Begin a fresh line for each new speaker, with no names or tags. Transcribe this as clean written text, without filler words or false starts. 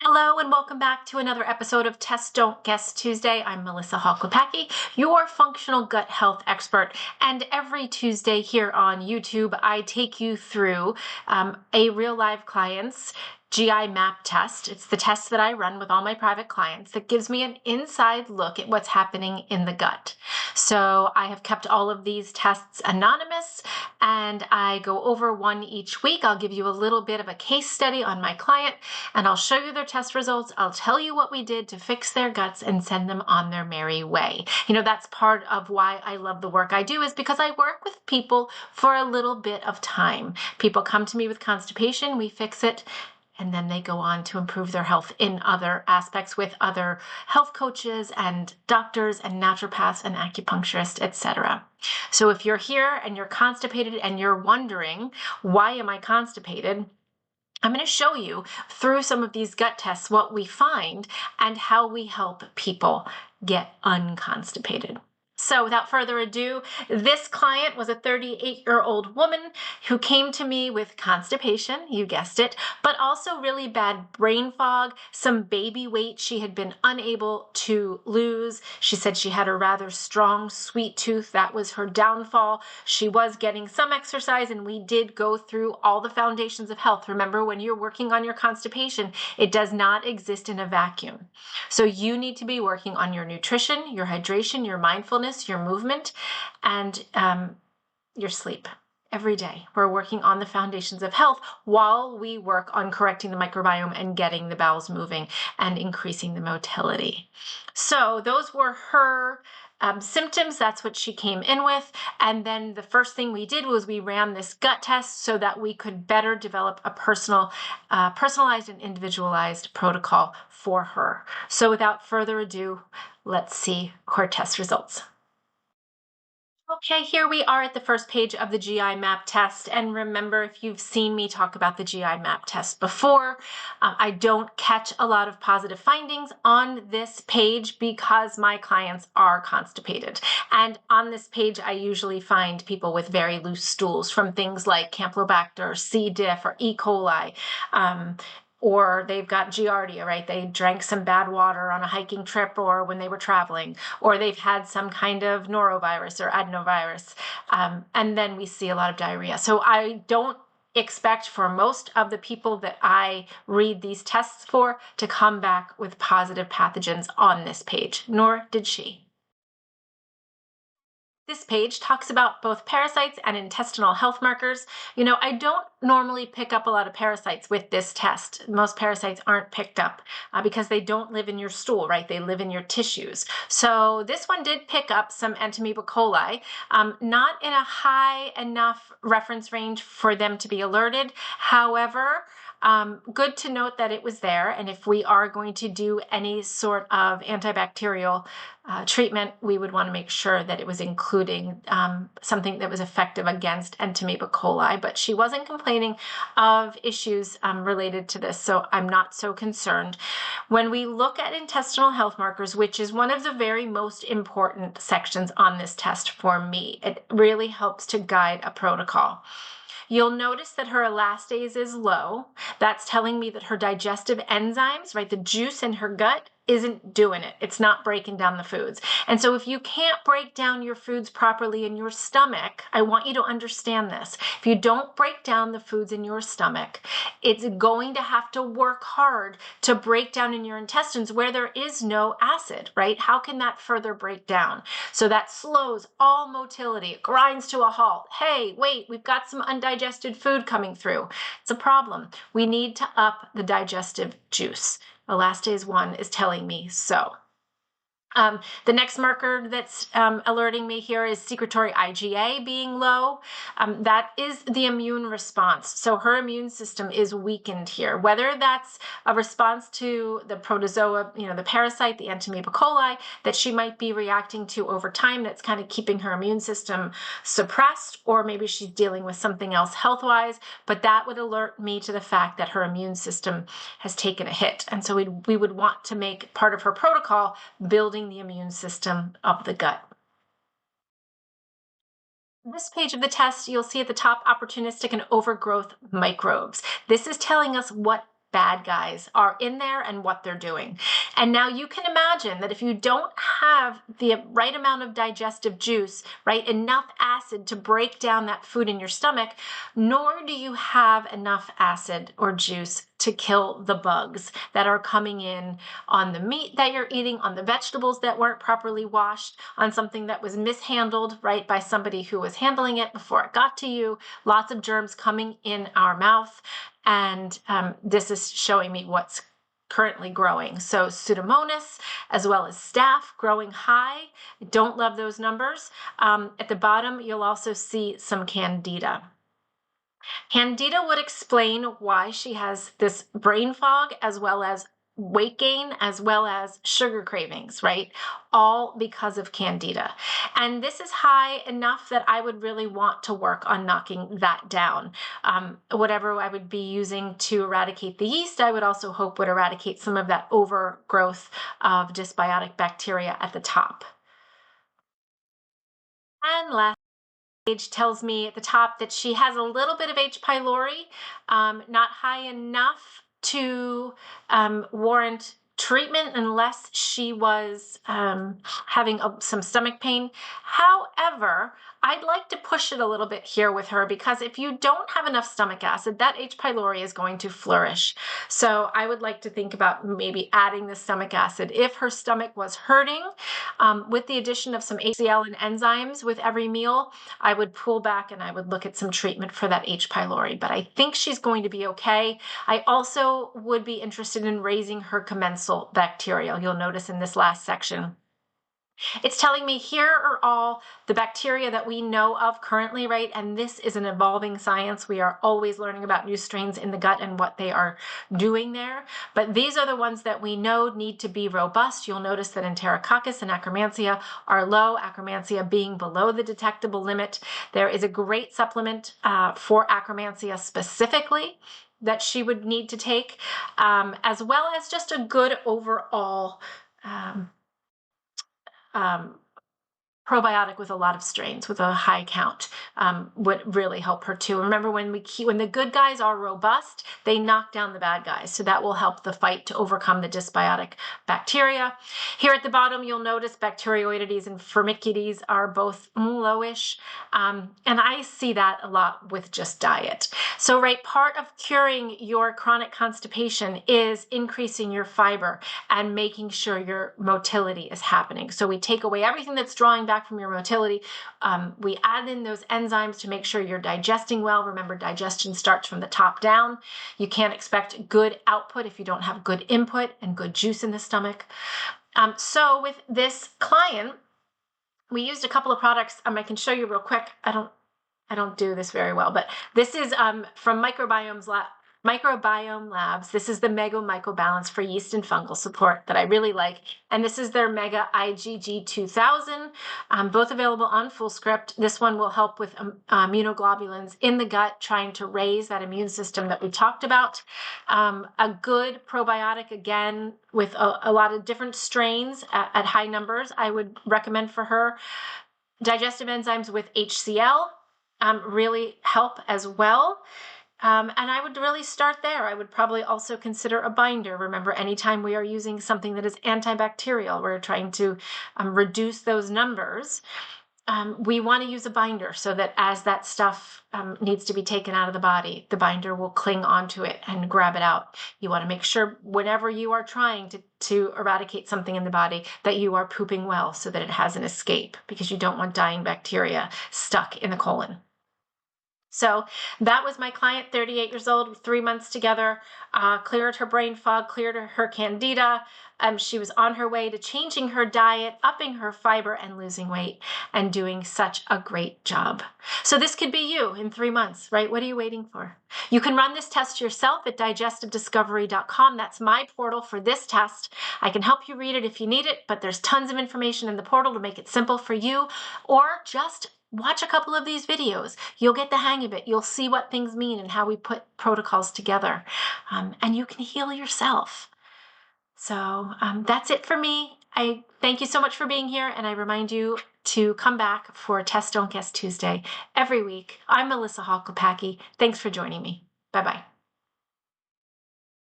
Hello and welcome back to another episode of Test Don't Guess Tuesday. I'm Melissa Hawklopacki, your functional gut health expert. And every Tuesday here on YouTube, I take you through a real live client's GI map test. It's the test that I run with all my private clients that gives me an inside look at what's happening in the gut. So I have kept all of these tests anonymous and I go over one each week. I'll give you a little bit of a case study on my client and I'll show you their test results. I'll tell you what we did to fix their guts and send them on their merry way. You know, that's part of why I love the work I do, is because I work with people for a little bit of time. People come to me with constipation, we fix it, and then they go on to improve their health in other aspects with other health coaches and doctors and naturopaths and acupuncturists, etc. So if you're here and you're constipated and you're wondering, why am I constipated? I'm going to show you through some of these gut tests what we find and how we help people get unconstipated. So without further ado, this client was a 38-year-old woman who came to me with constipation, you guessed it, but also really bad brain fog, some baby weight she had been unable to lose. She said she had a rather strong sweet tooth. That was her downfall. She was getting some exercise, and we did go through all the foundations of health. Remember, when you're working on your constipation, it does not exist in a vacuum. So you need to be working on your nutrition, your hydration, your mindfulness, your movement, and your sleep. Every day, we're working on the foundations of health while we work on correcting the microbiome and getting the bowels moving and increasing the motility. So those were her symptoms. That's what she came in with. And then the first thing we did was we ran this gut test so that we could better develop a personalized and individualized protocol for her. So without further ado, let's see her test results. Okay, here we are at the first page of the GI map test. And remember, if you've seen me talk about the GI map test before, I don't catch a lot of positive findings on this page because my clients are constipated. And on this page, I usually find people with very loose stools from things like Campylobacter, C. diff, or E. coli. Or they've got giardia, right? They drank some bad water on a hiking trip or when they were traveling, or they've had some kind of norovirus or adenovirus. And then we see a lot of diarrhea. So I don't expect for most of the people that I read these tests for to come back with positive pathogens on this page, nor did she. This page talks about both parasites and intestinal health markers. You know, I don't normally pick up a lot of parasites with this test. Most parasites aren't picked up because they don't live in your stool, right? They live in your tissues. So this one did pick up some Entamoeba coli, not in a high enough reference range for them to be alerted. However, good to note that it was there. And if we are going to do any sort of antibacterial treatment, we would want to make sure that it was including something that was effective against Entamoeba coli. But she wasn't complaining of issues related to this, so I'm not so concerned. When we look at intestinal health markers, which is one of the very most important sections on this test for me, it really helps to guide a protocol. You'll notice that her elastase is low. That's telling me that her digestive enzymes, right, the juice in her gut, isn't doing it. It's not breaking down the foods. And so if you can't break down your foods properly in your stomach, I want you to understand this. If you don't break down the foods in your stomach, it's going to have to work hard to break down in your intestines where there is no acid, right? How can that further break down? So that slows all motility. It grinds to a halt. Hey, wait, we've got some undigested food coming through. It's a problem. We need to up the digestive juice. Elastase 1 is telling me so. The next marker that's alerting me here is secretory IgA being low. That is the immune response. So her immune system is weakened here, whether that's a response to the protozoa, you know, the parasite, the Entamoeba coli, that she might be reacting to over time that's kind of keeping her immune system suppressed, or maybe she's dealing with something else health-wise, but that would alert me to the fact that her immune system has taken a hit. And so we would want to make part of her protocol building the immune system of the gut. This page of the test, you'll see at the top opportunistic and overgrowth microbes. This is telling us what bad guys are in there and what they're doing. And now you can imagine that if you don't have the right amount of digestive juice, right, enough acid to break down that food in your stomach, nor do you have enough acid or juice to kill the bugs that are coming in on the meat that you're eating, on the vegetables that weren't properly washed, on something that was mishandled, right, by somebody who was handling it before it got to you. Lots of germs coming in our mouth. And this is showing me what's currently growing. So Pseudomonas, as well as staph, growing high. I don't love those numbers. At the bottom, you'll also see some Candida. Candida would explain why she has this brain fog, as well as weight gain, as well as sugar cravings, right? All because of Candida. And this is high enough that I would really want to work on knocking that down. Whatever I would be using to eradicate the yeast, I would also hope would eradicate some of that overgrowth of dysbiotic bacteria at the top. And last, age tells me at the top that she has a little bit of H. pylori, not high enough to warrant treatment unless she was having some stomach pain. However, I'd like to push it a little bit here with her, because if you don't have enough stomach acid, that H. pylori is going to flourish. So I would like to think about maybe adding the stomach acid. If her stomach was hurting, with the addition of some HCl and enzymes with every meal, I would pull back and I would look at some treatment for that H. pylori. But I think she's going to be okay. I also would be interested in raising her commensal bacteria. You'll notice in this last section, it's telling me here are all the bacteria that we know of currently, right? And this is an evolving science. We are always learning about new strains in the gut and what they are doing there. But these are the ones that we know need to be robust. You'll notice that Enterococcus and Akkermansia are low, Akkermansia being below the detectable limit. There is a great supplement for Akkermansia specifically that she would need to take, as well as just a good overall probiotic with a lot of strains, with a high count, would really help her too. Remember, when the good guys are robust, they knock down the bad guys. So that will help the fight to overcome the dysbiotic bacteria. Here at the bottom, you'll notice Bacteroidetes and Firmicutes are both lowish. And I see that a lot with just diet. So, right, part of curing your chronic constipation is increasing your fiber and making sure your motility is happening. So we take away everything that's drawing back from your motility. We add in those enzymes to make sure you're digesting well. Remember, digestion starts from the top down. You can't expect good output if you don't have good input and good juice in the stomach. So with this client, we used a couple of products. I can show you real quick. I don't do this very well, but this is from Microbiome Labs. This is the Mega Mycobalance for yeast and fungal support that I really like. And this is their Mega IgG 2000, both available on Fullscript. This one will help with immunoglobulins in the gut, trying to raise that immune system that we talked about. A good probiotic, again, with a lot of different strains at high numbers, I would recommend for her. Digestive enzymes with HCl really help as well. And I would really start there. I would probably also consider a binder. Remember, anytime we are using something that is antibacterial, we're trying to reduce those numbers. We want to use a binder so that as that stuff needs to be taken out of the body, the binder will cling onto it and grab it out. You want to make sure whenever you are trying to eradicate something in the body that you are pooping well so that it has an escape, because you don't want dying bacteria stuck in the colon. So that was my client, 38 years old, 3 months together, cleared her brain fog, cleared her Candida. She was on her way to changing her diet, upping her fiber, and losing weight, and doing such a great job. So this could be you in 3 months, right? What are you waiting for? You can run this test yourself at digestivediscovery.com. That's my portal for this test. I can help you read it if you need it, but there's tons of information in the portal to make it simple for you, or just watch a couple of these videos. You'll get the hang of it. You'll see what things mean and how we put protocols together. And you can heal yourself. So that's it for me. I thank you so much for being here. And I remind you to come back for Test Don't Guess Tuesday every week. I'm Melissa Hall-Kopacki. Thanks for joining me. Bye-bye.